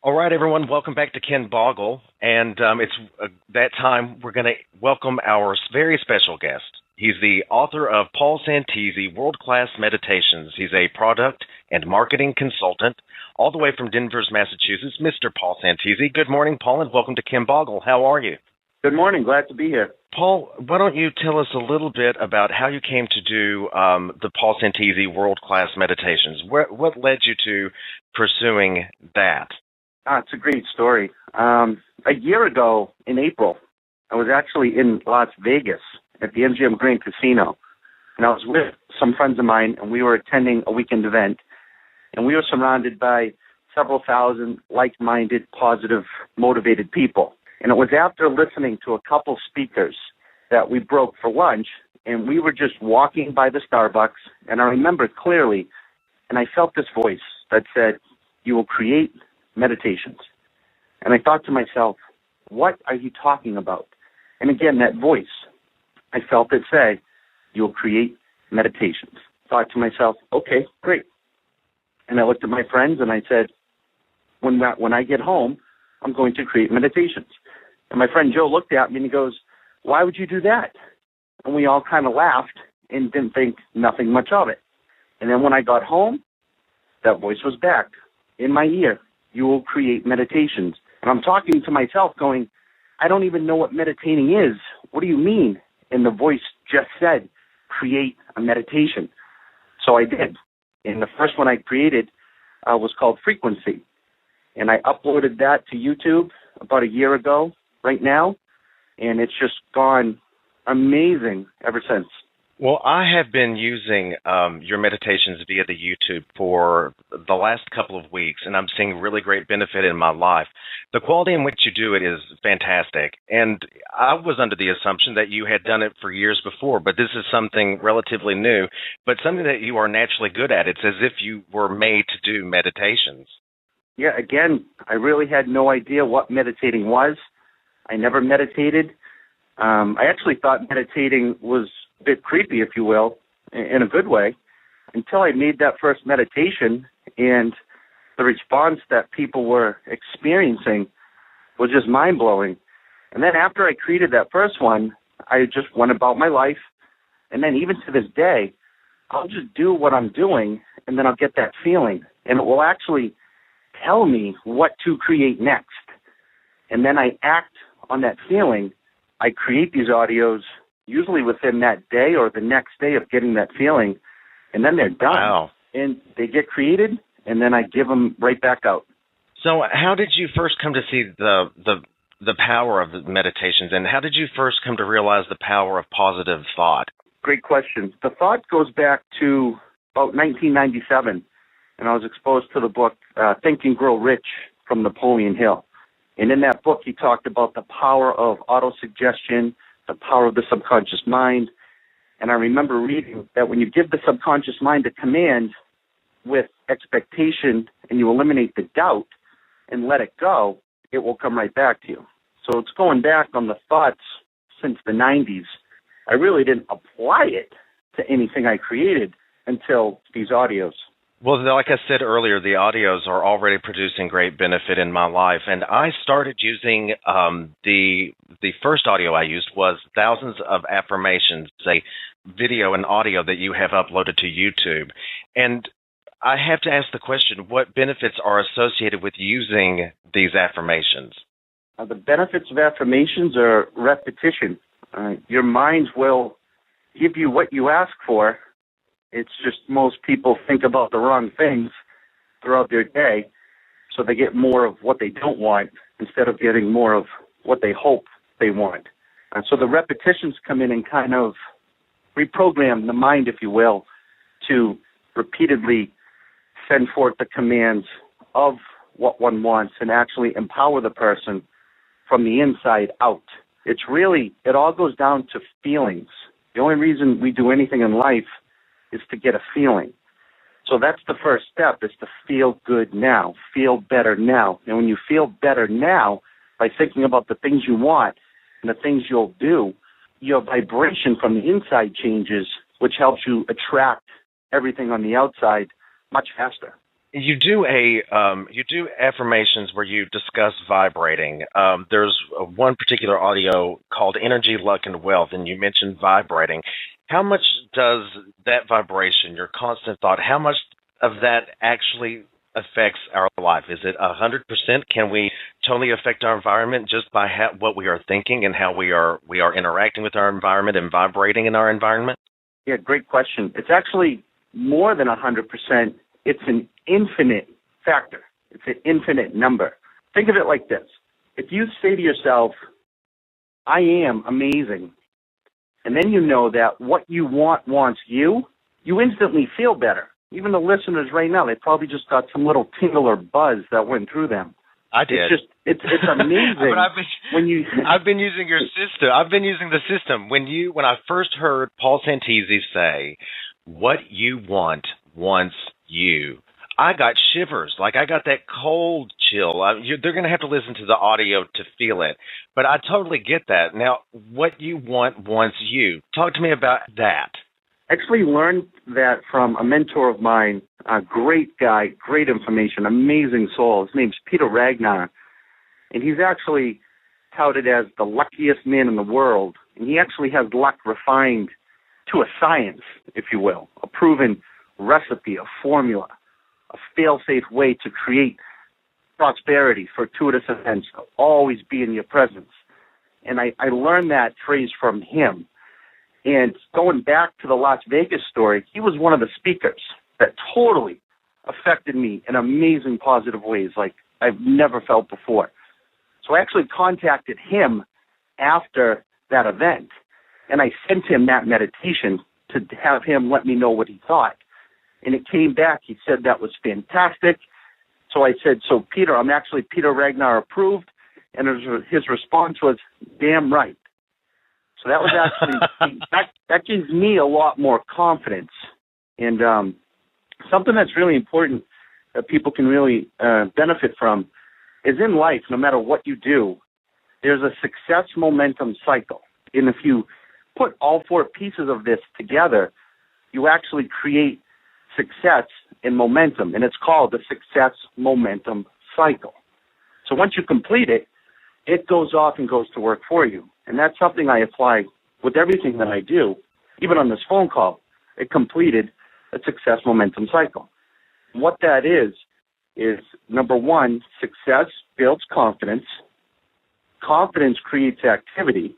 All right, everyone, welcome back to Ken Boggle. And it's that time we're going to welcome our very special guest. He's the author of Paul Santisi World-Class Meditations. He's a product and marketing consultant all the way from Denver, Massachusetts, Mr. Paul Santisi. Good morning, Paul, and welcome to Ken Boggle. How are you? Good morning. Glad to be here. Paul, why don't you tell us a little bit about how you came to do the Paul Santisi World-Class Meditations? What led you to pursuing that? It's a great story. A year ago in April, I was actually in Las Vegas at the MGM Grand Casino, and I was with some friends of mine, and we were attending a weekend event, and we were surrounded by several thousand like-minded, positive, motivated people. And it was after listening to a couple speakers that we broke for lunch, and we were just walking by the Starbucks, and I remember clearly, and I felt this voice that said, "You will create meditations." And I thought to myself, what are you talking about? And again, that voice, I felt it say, "You will create meditations." Thought to myself, okay, great. And I looked at my friends and I said, when I get home, I'm going to create meditations. And my friend Joe looked at me and he goes, "Why would you do that?" And we all kind of laughed and didn't think nothing much of it. And then when I got home, that voice was back in my ear. "You will create meditations." And I'm talking to myself going, I don't even know what meditating is. What do you mean? And the voice just said, create a meditation. So I did. And the first one I created was called Frequency. And I uploaded that to YouTube about a year ago right now. And it's just gone amazing ever since. Well, I have been using your meditations via the YouTube for the last couple of weeks, and I'm seeing really great benefit in my life. The quality in which you do it is fantastic, and I was under the assumption that you had done it for years before, but this is something relatively new, but something that you are naturally good at. It's as if you were made to do meditations. Yeah, again, I really had no idea what meditating was. I never meditated. I actually thought meditating was a bit creepy, if you will, in a good way, until I made that first meditation, and the response that people were experiencing was just mind-blowing. And then after I created that first one, I just went about my life, and then even to this day, I'll just do what I'm doing, and then I'll get that feeling, and it will actually tell me what to create next. And then I act on that feeling. I create these audios usually within that day or the next day of getting that feeling, and then they're done. Wow. And they get created, and then I give them right back out. So how did you first come to see the power of the meditations, and how did you first come to realize the power of positive thought? Great question. The thought goes back to about 1997, and I was exposed to the book Think and Grow Rich from Napoleon Hill. And in that book, he talked about the power of autosuggestion, the power of the subconscious mind. And I remember reading that when you give the subconscious mind a command with expectation and you eliminate the doubt and let it go, it will come right back to you. So it's going back on the thoughts since the 90s. I really didn't apply it to anything I created until these audios. Well, like I said earlier, the audios are already producing great benefit in my life, and I started using the first audio I used was Thousands of Affirmations, a video and audio that you have uploaded to YouTube. And I have to ask the question, what benefits are associated with using these affirmations? The benefits of affirmations are repetition. Your mind will give you what you ask for. It's just most people think about the wrong things throughout their day, so they get more of what they don't want instead of getting more of what they hope they want. And so the repetitions come in and kind of reprogram the mind, if you will, to repeatedly send forth the commands of what one wants and actually empower the person from the inside out. It all goes down to feelings. The only reason we do anything in life is to get a feeling. So that's the first step, is to feel good now, feel better now. And when you feel better now, by thinking about the things you want and the things you'll do, your vibration from the inside changes, which helps you attract everything on the outside much faster. You do affirmations where you discuss vibrating. There's one particular audio called Energy, Luck, and Wealth, and you mentioned vibrating. How much does that vibration, your constant thought, how much of that actually affects our life? Is it 100%? Can we totally affect our environment just by what we are thinking and how we are interacting with our environment and vibrating in our environment? Yeah, great question. It's actually more than 100%. It's an infinite factor. It's an infinite number. Think of it like this. If you say to yourself, I am amazing, and then you know that what you want wants you, you instantly feel better. Even the listeners right now, they probably just got some little tingle or buzz that went through them. I did. It's amazing. I've been using your system. I've been using the system. When I first heard Paul Santisi say, "What you want wants you," I got shivers. Like I got that cold chill. They're going to have to listen to the audio to feel it. But I totally get that. Now, what you want wants you. Talk to me about that. Actually learned that from a mentor of mine, a great guy, great information, amazing soul. His name's Peter Ragnar, and he's actually touted as the luckiest man in the world. And he actually has luck refined to a science, if you will, a proven recipe, a formula, a fail-safe way to create prosperity, fortuitous events, to always be in your presence. And I learned that phrase from him. And going back to the Las Vegas story, he was one of the speakers that totally affected me in amazing positive ways like I've never felt before. So I actually contacted him after that event, and I sent him that meditation to have him let me know what he thought. And it came back. He said that was fantastic. So I said, so Peter, I'm actually Peter Ragnar approved. And his response was, damn right. So that was actually, that gives me a lot more confidence. And something that's really important that people can really benefit from is in life, no matter what you do, there's a success momentum cycle. And if you put all four pieces of this together, you actually create success and momentum. And it's called the success momentum cycle. So once you complete it, it goes off and goes to work for you. And that's something I apply with everything that I do. Even on this phone call, it completed a success momentum cycle. What that is number one, success builds confidence. Confidence creates activity.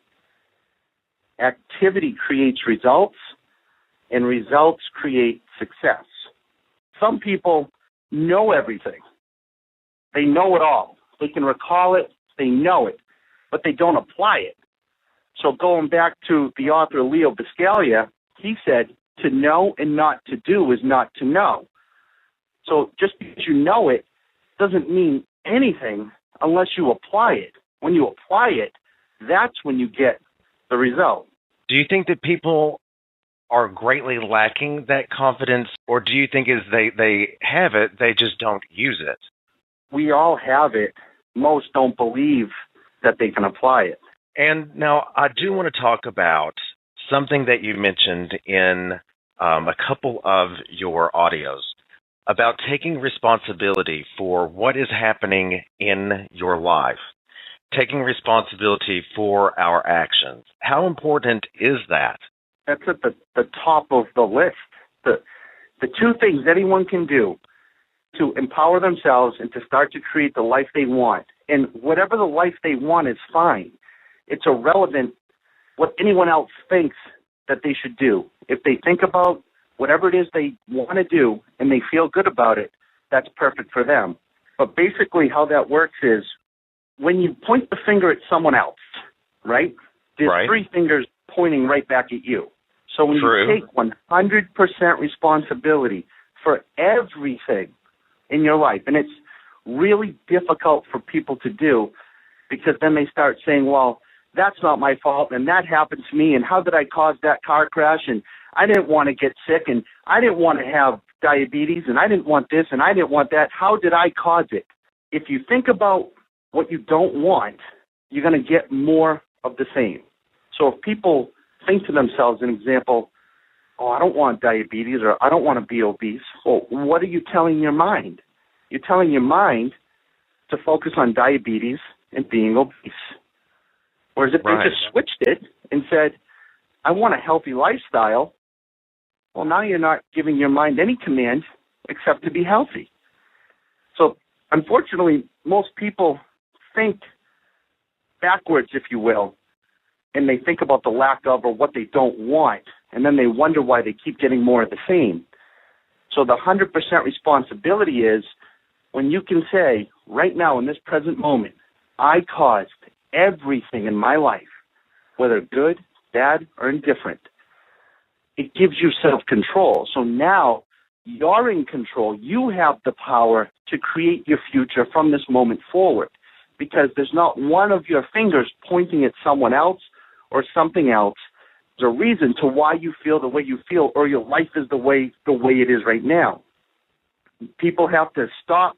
Activity creates results. And results create success. Some people know everything. They know it all. They can recall it. They know it, but they don't apply it. So going back to the author Leo Buscaglia, he said, to know and not to do is not to know. So just because you know it doesn't mean anything unless you apply it. When you apply it, that's when you get the result. Do you think that people are greatly lacking that confidence, or do you think they have it, they just don't use it? We all have it. Most don't believe that they can apply it. And now I do want to talk about something that you mentioned in a couple of your audios about taking responsibility for what is happening in your life, taking responsibility for our actions. How important is that? That's at the top of the list. The two things anyone can do to empower themselves and to start to create the life they want. And whatever the life they want is fine. It's irrelevant what anyone else thinks that they should do. If they think about whatever it is they want to do and they feel good about it, that's perfect for them. But basically how that works is when you point the finger at someone else, right? There's three fingers pointing right back at you. So when you take 100% responsibility for everything in your life, and it's really difficult for people to do because then they start saying, well, that's not my fault, and that happened to me, and how did I cause that car crash, and I didn't want to get sick, and I didn't want to have diabetes, and I didn't want this, and I didn't want that. How did I cause it? If you think about what you don't want, you're going to get more of the same. So if people think to themselves, an example, oh, I don't want diabetes or I don't want to be obese. Well, what are you telling your mind? You're telling your mind to focus on diabetes and being obese. Whereas if they just switched it and said, I want a healthy lifestyle, well, now you're not giving your mind any command except to be healthy. So, unfortunately, most people think backwards, if you will, and they think about the lack of or what they don't want, and then they wonder why they keep getting more of the same. So the 100% responsibility is when you can say, right now in this present moment, I caused everything in my life, whether good, bad, or indifferent. It gives you self-control. So now you're in control. You have the power to create your future from this moment forward, because there's not one of your fingers pointing at someone else or something else. There's a reason to why you feel the way you feel, or your life is the way it is right now. People have to stop.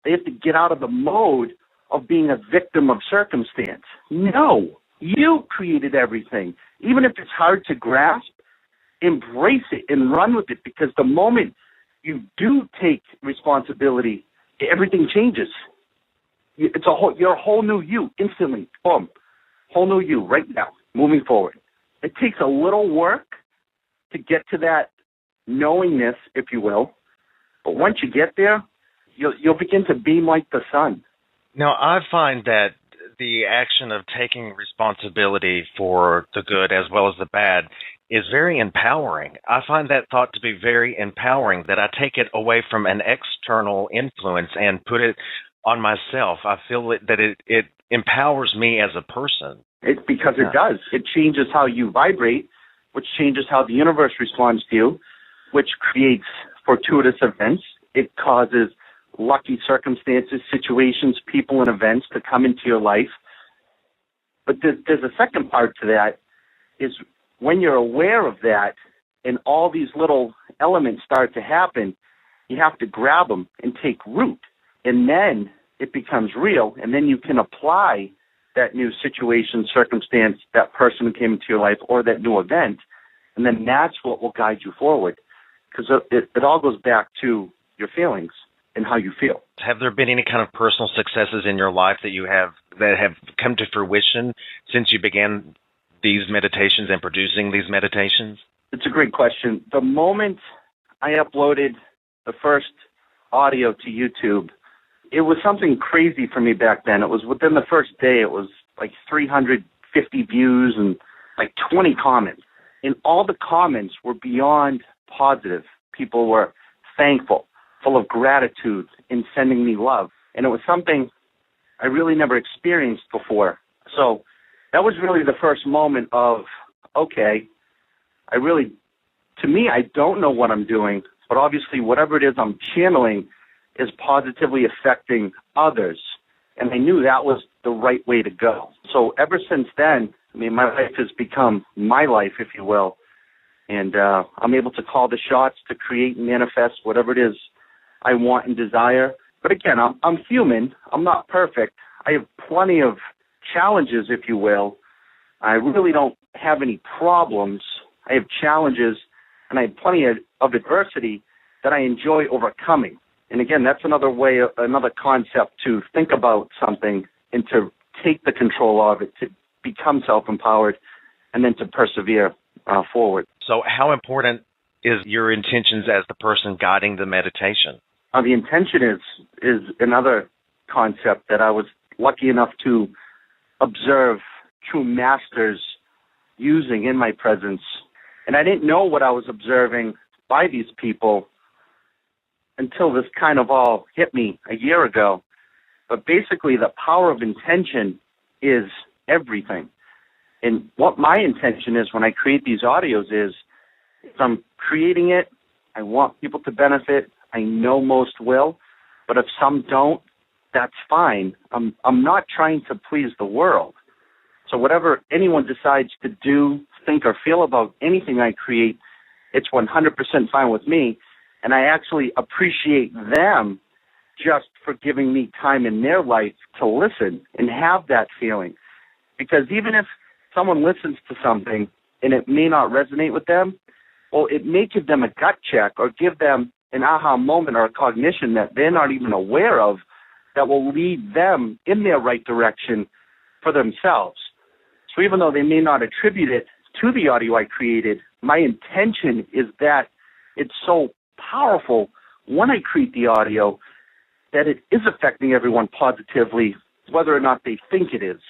They have to get out of the mode of being a victim of circumstance. No, you created everything. Even if it's hard to grasp, embrace it and run with it, because the moment you do take responsibility, everything changes. It's you're a whole new you instantly. Boom. Whole new you right now, moving forward. It takes a little work to get to that knowingness, if you will. But once you get there, you'll begin to beam like the sun. Now, I find that the action of taking responsibility for the good as well as the bad is very empowering. I find that thought to be very empowering, that I take it away from an external influence and put it on myself. I feel that it empowers me as a person. Because it does. It changes how you vibrate, which changes how the universe responds to you, which creates fortuitous events. It causes lucky circumstances, situations, people, and events to come into your life. But there's a second part to that, is when you're aware of that and all these little elements start to happen, you have to grab them and take root. And then it becomes real, and then you can apply that new situation, circumstance, that person who came into your life, or that new event, and then that's what will guide you forward. Because it all goes back to your feelings and how you feel. Have there been any kind of personal successes in your life that have come to fruition since you began these meditations and producing these meditations? It's a great question. The moment I uploaded the first audio to YouTube, it was something crazy for me back then. It was within the first day, it was like 350 views and like 20 comments. And all the comments were beyond positive. People were thankful, full of gratitude, in sending me love. And it was something I really never experienced before. So that was really the first moment of, okay, to me, I don't know what I'm doing, but obviously whatever it is I'm channeling is positively affecting others. And I knew that was the right way to go. So ever since then, I mean, my life has become my life, if you will. And I'm able to call the shots to create and manifest whatever it is I want and desire. But again, I'm human. I'm not perfect. I have plenty of challenges, if you will. I really don't have any problems. I have challenges, and I have plenty of adversity that I enjoy overcoming. And again, that's another concept to think about something and to take the control of it, to become self-empowered, and then to persevere forward. So how important is your intentions as the person guiding the meditation? The intention is another concept that I was lucky enough to observe true masters using in my presence. And I didn't know what I was observing by these people until this kind of all hit me a year ago. But basically, the power of intention is everything. And what my intention is when I create these audios is, if I'm creating it, I want people to benefit. I know most will. But if some don't, that's fine. I'm not trying to please the world. So whatever anyone decides to do, think, or feel about anything I create, it's 100% fine with me. And I actually appreciate them just for giving me time in their life to listen and have that feeling. Because even if someone listens to something and it may not resonate with them, Well, it may give them a gut check or give them an aha moment or a cognition that they're not even aware of that will lead them in their right direction for themselves. So even though they may not attribute it to the audio I created, my intention is that it's so powerful when I create the audio that it is affecting everyone positively, whether or not they think it is.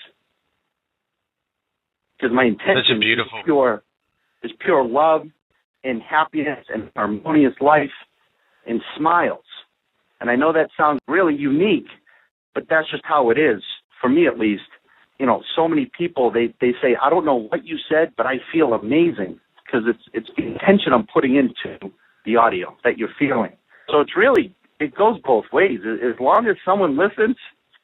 Because my intention is pure love and happiness and harmonious life and smiles. And I know that sounds really unique, but that's just how it is, for me at least. You know, so many people, they say, I don't know what you said, but I feel amazing, because it's the intention I'm putting into the audio that you're feeling. So it goes both ways. As long as someone listens,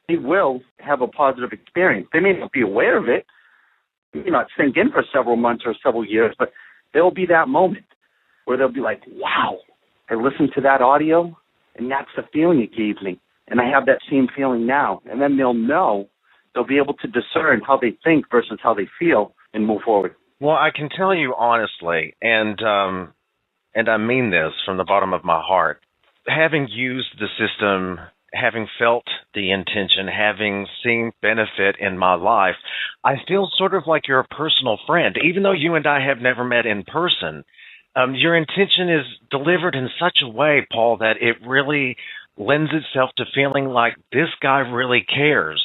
they will have a positive experience. They may not be aware of it, may not sink in for several months or several years, but there'll be that moment where they'll be like, wow, I listened to that audio, and that's the feeling it gave me. And I have that same feeling now. And then they'll be able to discern how they think versus how they feel and move forward. Well, I can tell you honestly, and I mean this from the bottom of my heart, having used the system, having felt the intention, having seen benefit in my life, I feel sort of like you're a personal friend. Even though you and I have never met in person, your intention is delivered in such a way, Paul, that it really lends itself to feeling like this guy really cares.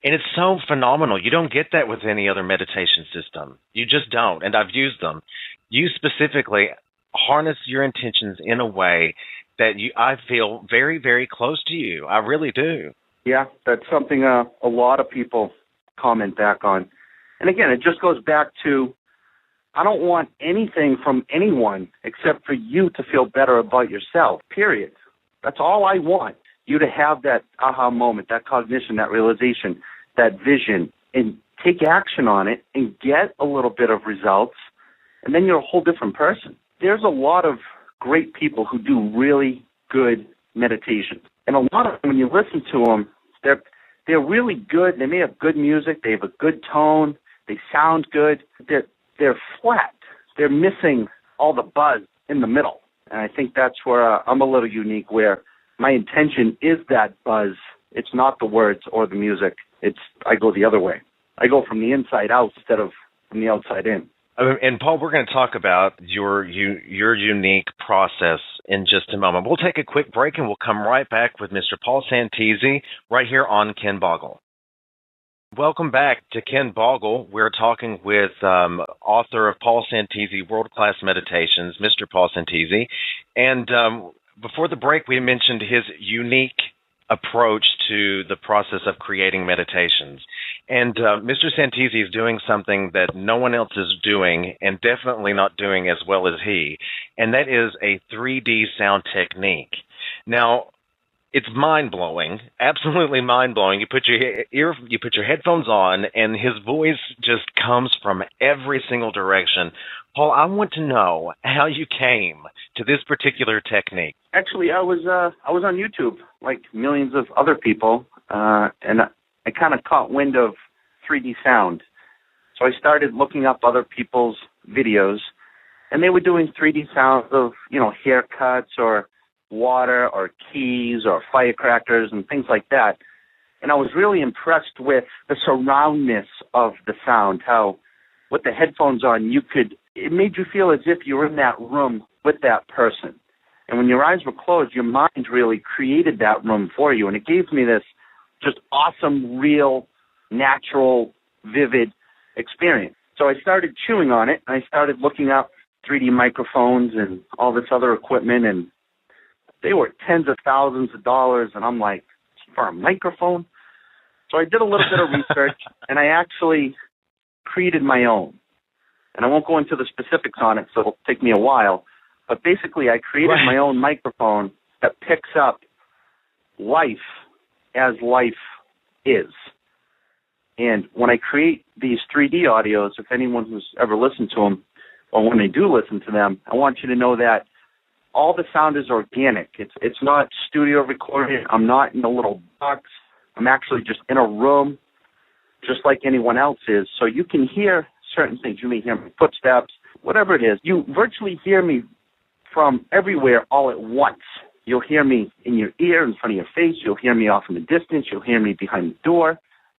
And it's so phenomenal. You don't get that with any other meditation system. You just don't. And I've used them. You specifically harness your intentions in a way that I feel very, very close to you. I really do. Yeah, that's something a lot of people comment back on. And again, it just goes back to, I don't want anything from anyone except for you to feel better about yourself, period. That's all I want, you to have that aha moment, that cognition, that realization, that vision, and take action on it and get a little bit of results, and then you're a whole different person. There's a lot of great people who do really good meditation. And a lot of them, when you listen to them, they're really good. They may have good music. They have a good tone. They sound good. They're flat. They're missing all the buzz in the middle. And I think that's where I'm a little unique, where my intention is that buzz. It's not the words or the music. I go the other way. I go from the inside out instead of from the outside in. And Paul, we're going to talk about your unique process in just a moment. We'll take a quick break and we'll come right back with Mr. Paul Santisi right here on Ken Boggle. Welcome back to Ken Boggle. We're talking with author of Paul Santisi, World Class Meditations, Mr. Paul Santisi. And before the break, we mentioned his unique approach to the process of creating meditations. And Mr. Santisi is doing something that no one else is doing, and definitely not doing as well as he, and that is a 3D sound technique. Now, it's mind-blowing, absolutely mind-blowing. You put your headphones on, and his voice just comes from every single direction. Paul, I want to know how you came to this particular technique. Actually, I was on YouTube, like millions of other people, and I kind of caught wind of 3D sound. So I started looking up other people's videos, and they were doing 3D sounds of, haircuts or water or keys or firecrackers and things like that. And I was really impressed with the surroundness of the sound, how with the headphones on, it made you feel as if you were in that room with that person. And when your eyes were closed, your mind really created that room for you. And it gave me this just awesome, real, natural, vivid experience. So I started chewing on it. I started looking up 3D microphones and all this other equipment, and they were tens of thousands of dollars. And I'm like, for a microphone? So I did a little bit of research, and I actually created my own. And I won't go into the specifics on it, so it'll take me a while. But basically, I created my own microphone that picks up life as life is. And when I create these 3D audios, if anyone who's ever listened to them, or when they do listen to them, I want you to know that all the sound is organic. It's not studio recorded. I'm not in a little box. I'm actually just in a room, just like anyone else is. So you can hear certain things. You may hear my footsteps. whatever it is, you virtually hear me from everywhere all at once. You'll hear me in your ear, in front of your face. You'll hear me off in the distance. You'll hear me behind the door.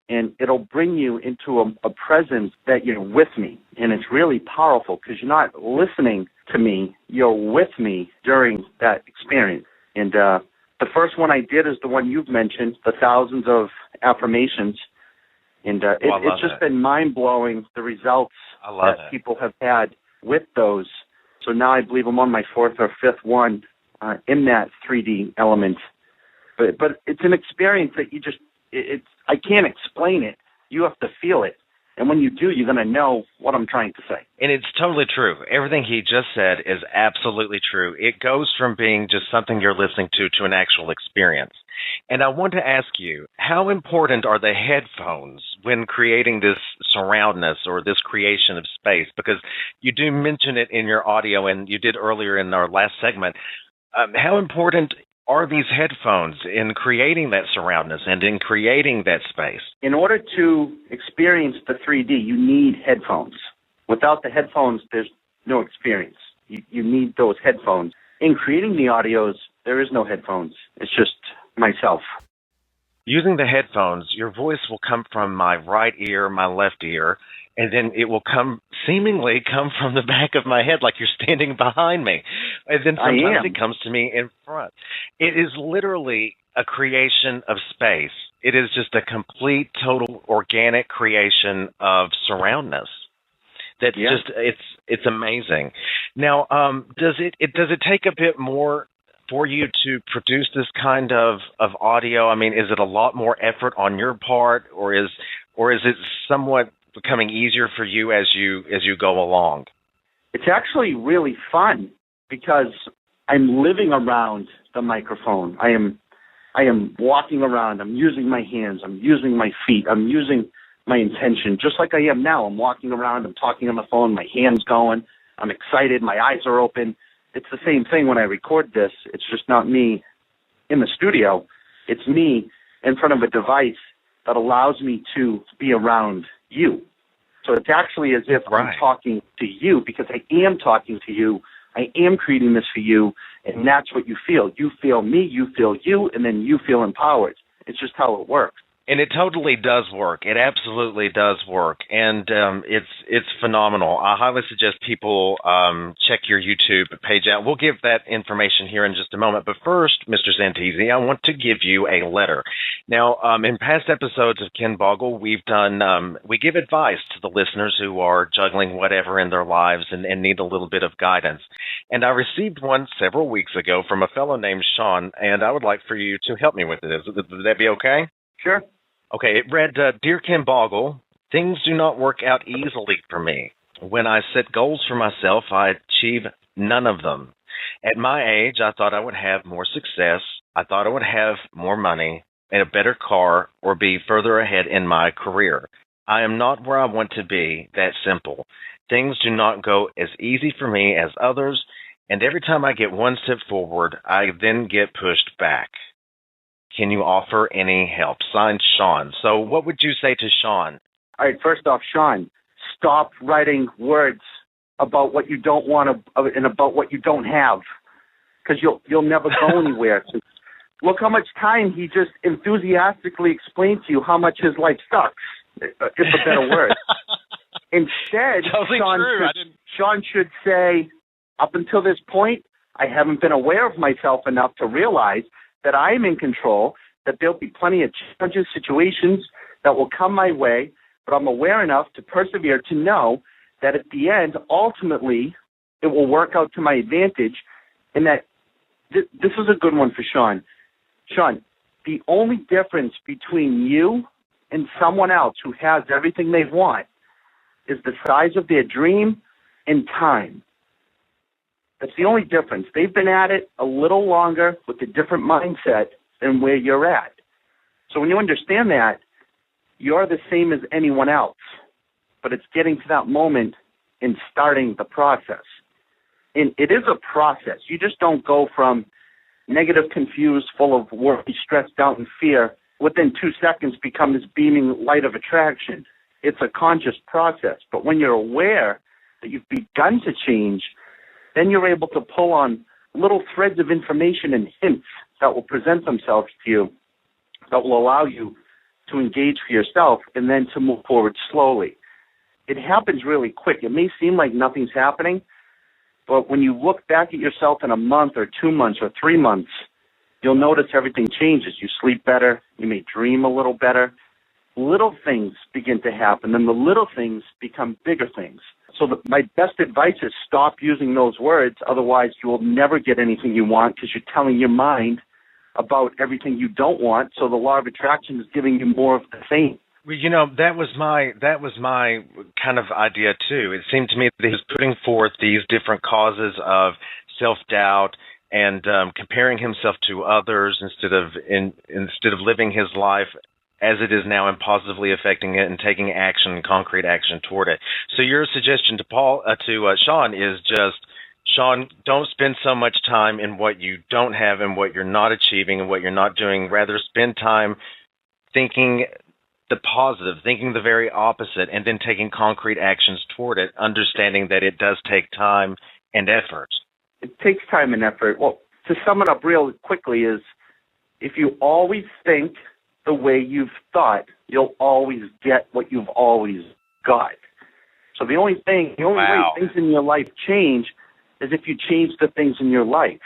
And it'll bring you into a presence that you're with me. And it's really powerful because you're not listening to me. You're with me during that experience. And the first one I did is the one you've mentioned, the thousands of affirmations. And it's just been mind-blowing, the results that people have had with those. So now I believe I'm on my fourth or fifth one in that 3D element. But it's an experience that I can't explain it. You have to feel it. And when you do, you're going to know what I'm trying to say. And it's totally true. Everything he just said is absolutely true. It goes from being just something you're listening to an actual experience. And I want to ask you, how important are the headphones when creating this surroundness or this creation of space? Because you do mention it in your audio, and you did earlier in our last segment. How important are these headphones in creating that surroundness and in creating that space? In order to experience the 3D, you need headphones. Without the headphones, there's no experience. You need those headphones. In creating the audios, there is no headphones. It's just myself. Using the headphones, your voice will come from my right ear, my left ear, and then it will seemingly come from the back of my head like you're standing behind me. And then sometimes it comes to me in front. It is literally a creation of space. It is just a complete, total, organic creation of surroundness. That's just, it's amazing. Now, does it take a bit more for you to produce this kind of audio? I mean, is it a lot more effort on your part, or is it somewhat becoming easier for you as you go along? It's actually really fun because I'm living around the microphone. I am walking around. I'm using my hands. I'm using my feet. I'm using my intention, just like I am now. I'm walking around. I'm talking on the phone. My hand's going. I'm excited. My eyes are open. It's the same thing when I record this. It's just not me in the studio. It's me in front of a device that allows me to be around you. So it's actually as if I'm talking to you, because I am talking to you. I am creating this for you, and that's what you feel. You feel me, you feel you, and then you feel empowered. It's just how it works. And it totally does work. It absolutely does work. And it's phenomenal. I highly suggest people check your YouTube page out. We'll give that information here in just a moment. But first, Mr. Santisi, I want to give you a letter. Now, in past episodes of Ken Boggle, we give advice to the listeners who are juggling whatever in their lives and need a little bit of guidance. And I received one several weeks ago from a fellow named Sean, and I would like for you to help me with it. Would that be okay? Sure. Okay, it read, Dear Ken Boggle, things do not work out easily for me. When I set goals for myself, I achieve none of them. At my age, I thought I would have more success. I thought I would have more money and a better car or be further ahead in my career. I am not where I want to be, that simple. Things do not go as easy for me as others, and every time I get one step forward, I then get pushed back. Can you offer any help? Signed, Sean. So what would you say to Sean? All right, first off, Sean, stop writing words about what you don't want to and about what you don't have, because you'll never go anywhere. Look how much time he just enthusiastically explained to you how much his life sucks, if a better word. Instead, totally Sean should say, up until this point, I haven't been aware of myself enough to realize that I'm in control, that there'll be plenty of challenges, situations that will come my way, but I'm aware enough to persevere to know that at the end, ultimately, it will work out to my advantage, and that this is a good one for Sean. Sean, the only difference between you and someone else who has everything they want is the size of their dream and time. That's the only difference. They've been at it a little longer with a different mindset than where you're at. So when you understand that, you're the same as anyone else, but it's getting to that moment and starting the process. And it is a process. You just don't go from negative, confused, full of worry, stressed out, and fear, within 2 seconds become this beaming light of attraction. It's a conscious process. But when you're aware that you've begun to change, then you're able to pull on little threads of information and hints that will present themselves to you that will allow you to engage for yourself and then to move forward slowly. It happens really quick. It may seem like nothing's happening, but when you look back at yourself in a month or 2 months or 3 months, you'll notice everything changes. You sleep better. You may dream a little better. Little things begin to happen, and the little things become bigger things. So my best advice is stop using those words. Otherwise, you will never get anything you want because you're telling your mind about everything you don't want. So the law of attraction is giving you more of the same. Well, that was my kind of idea too. It seemed to me that he was putting forth these different causes of self-doubt and comparing himself to others instead of living his life as it is now and positively affecting it and taking action, concrete action toward it. So your suggestion to Sean is just, Sean, don't spend so much time in what you don't have and what you're not achieving and what you're not doing. Rather, spend time thinking the positive, thinking the very opposite, and then taking concrete actions toward it, understanding that it does take time and effort. It takes time and effort. Well, to sum it up real quickly is, if you always think the way you've thought, you'll always get what you've always got. So the only way things in your life change is if you change the things in your life.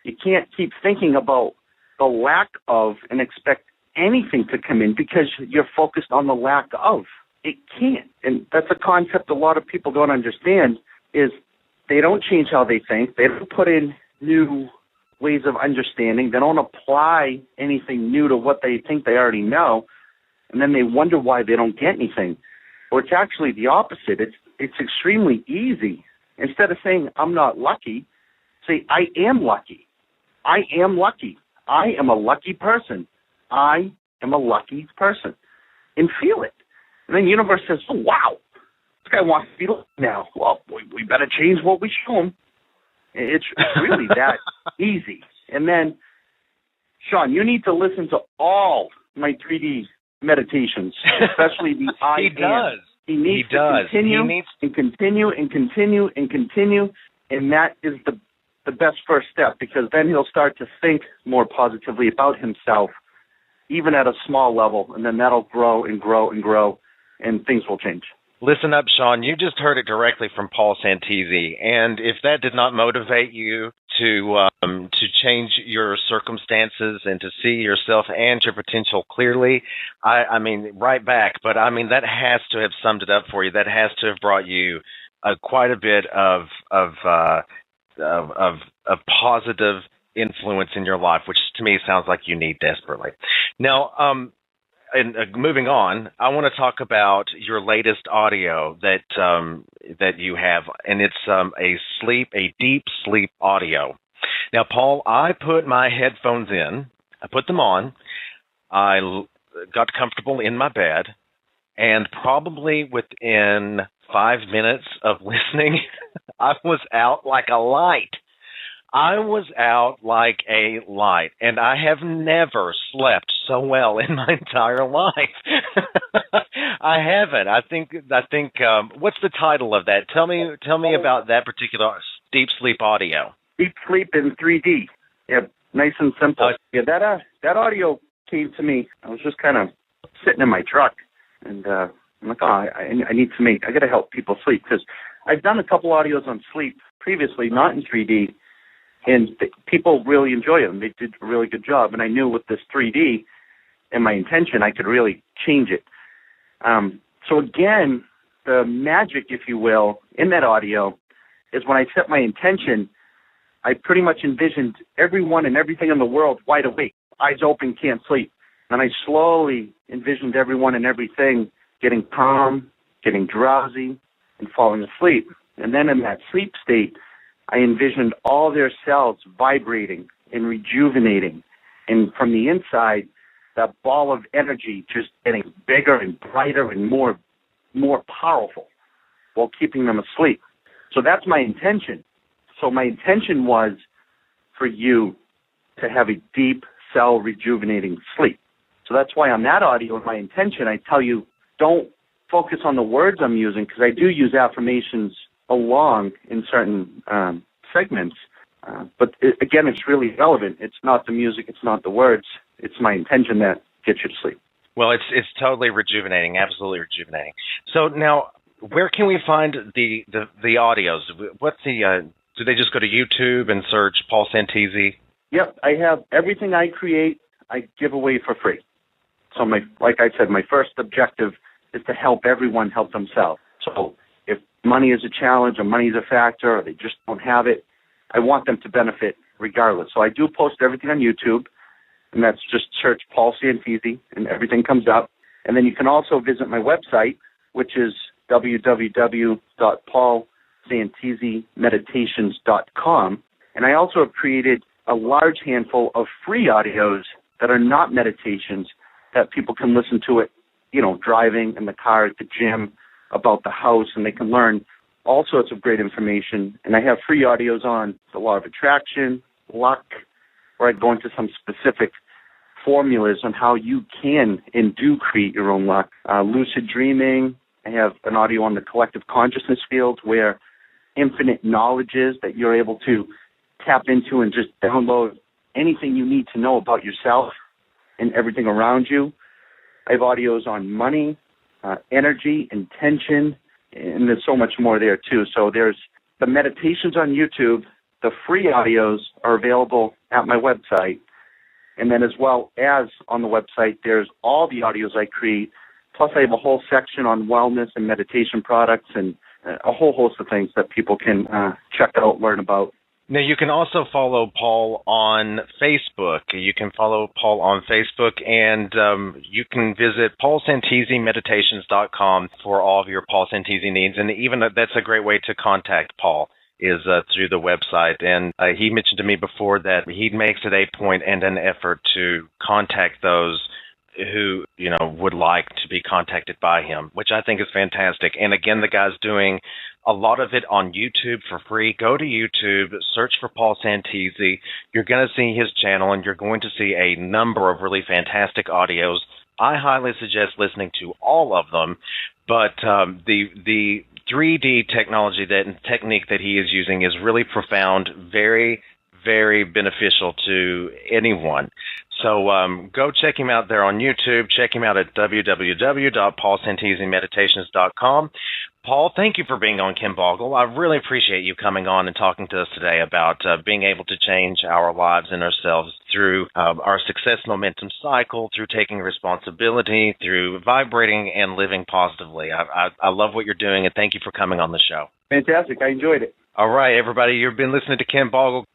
You can't keep thinking about the lack of and expect anything to come in because you're focused on the lack of. It can't. And that's a concept a lot of people don't understand, is they don't change how they think. They don't put in new ways of understanding. They don't apply anything new to what they think they already know, and then they wonder why they don't get anything. Or it's actually the opposite. It's extremely easy. Instead of saying, I'm not lucky, say, I am lucky. I am lucky. I am a lucky person. I am a lucky person. And feel it. And then the universe says, oh, wow, this guy wants to be lucky now. Well, we better change what we show him. It's really that easy. And then, Sean, you need to listen to all my 3D meditations, especially the I He am. does. He needs to continue and continue and continue and continue, and that is the best first step, because then he'll start to think more positively about himself, even at a small level, and then that'll grow and grow and grow, and things will change. Listen up, Sean. You just heard it directly from Paul Santisi, and if that did not motivate you to change your circumstances and to see yourself and your potential clearly, I mean, right back. But I mean, that has to have summed it up for you. That has to have brought you quite a bit of positive influence in your life, which to me sounds like you need desperately. Now, and moving on, I want to talk about your latest audio that you have, and it's a deep sleep audio. Now, Paul, I put my headphones in. I put them on. I got comfortable in my bed, and probably within 5 minutes of listening, I was out like a light. I was out like a light, and I have never slept so well in my entire life. I haven't. I think. What's the title of that? Tell me about that particular deep sleep audio. Deep sleep in 3D. Yeah, nice and simple. Yeah, that audio came to me. I was just kind of sitting in my truck, and I'm like, I got to help people sleep, because I've done a couple audios on sleep previously, not in 3D. And people really enjoy them. They did a really good job. And I knew with this 3D and my intention, I could really change it. So again, the magic, if you will, in that audio is when I set my intention, I pretty much envisioned everyone and everything in the world wide awake, eyes open, can't sleep. And I slowly envisioned everyone and everything getting calm, getting drowsy, and falling asleep. And then in that sleep state, I envisioned all their cells vibrating and rejuvenating. And from the inside, that ball of energy just getting bigger and brighter and more powerful while keeping them asleep. So that's my intention. So my intention was for you to have a deep cell rejuvenating sleep. So that's why on that audio, in my intention, I tell you, don't focus on the words I'm using, because I do use affirmations along in certain segments. Again, it's really relevant. It's not the music. It's not the words. It's my intention that gets you to sleep. Well, it's totally rejuvenating, absolutely rejuvenating. So now, where can we find the audios? What's do they just go to YouTube and search Paul Santisi? Yep, I have everything I create, I give away for free. So like I said, my first objective is to help everyone help themselves. So if money is a challenge or money is a factor or they just don't have it, I want them to benefit regardless. So I do post everything on YouTube, and that's just search Paul Santisi, and everything comes up. And then you can also visit my website, which is www.paulsantisimeditations.com. And I also have created a large handful of free audios that are not meditations that people can listen to it, driving in the car, at the gym, about the house, and they can learn all sorts of great information. And I have free audios on the law of attraction, luck, where I go into some specific formulas on how you can and do create your own luck. Lucid dreaming. I have an audio on the collective consciousness field where infinite knowledge is that you're able to tap into and just download anything you need to know about yourself and everything around you. I have audios on money, energy, intention, and there's so much more there too. So there's the meditations on YouTube. The free audios are available at my website. And then as well as on the website, there's all the audios I create. Plus I have a whole section on wellness and meditation products and a whole host of things that people can check out, learn about. Now, you can also follow Paul on Facebook. You can follow Paul on Facebook, and you can visit paulsantisimeditations.com for all of your Paul Santisi needs. And even that's a great way to contact Paul is through the website. And he mentioned to me before that he makes it a point and an effort to contact those who, would like to be contacted by him, which I think is fantastic. And again, the guy's doing a lot of it on YouTube for free. Go to YouTube, search for Paul Santisi. You're going to see his channel, and you're going to see a number of really fantastic audios. I highly suggest listening to all of them, but the 3D technology and technique that he is using is really profound, very, very beneficial to anyone. So go check him out there on YouTube. Check him out at www.paulsantisimeditations.com. Paul, thank you for being on Kim Boggle. I really appreciate you coming on and talking to us today about being able to change our lives and ourselves through our success momentum cycle, through taking responsibility, through vibrating and living positively. I love what you're doing, and thank you for coming on the show. Fantastic. I enjoyed it. All right, everybody. You've been listening to Kim Boggle.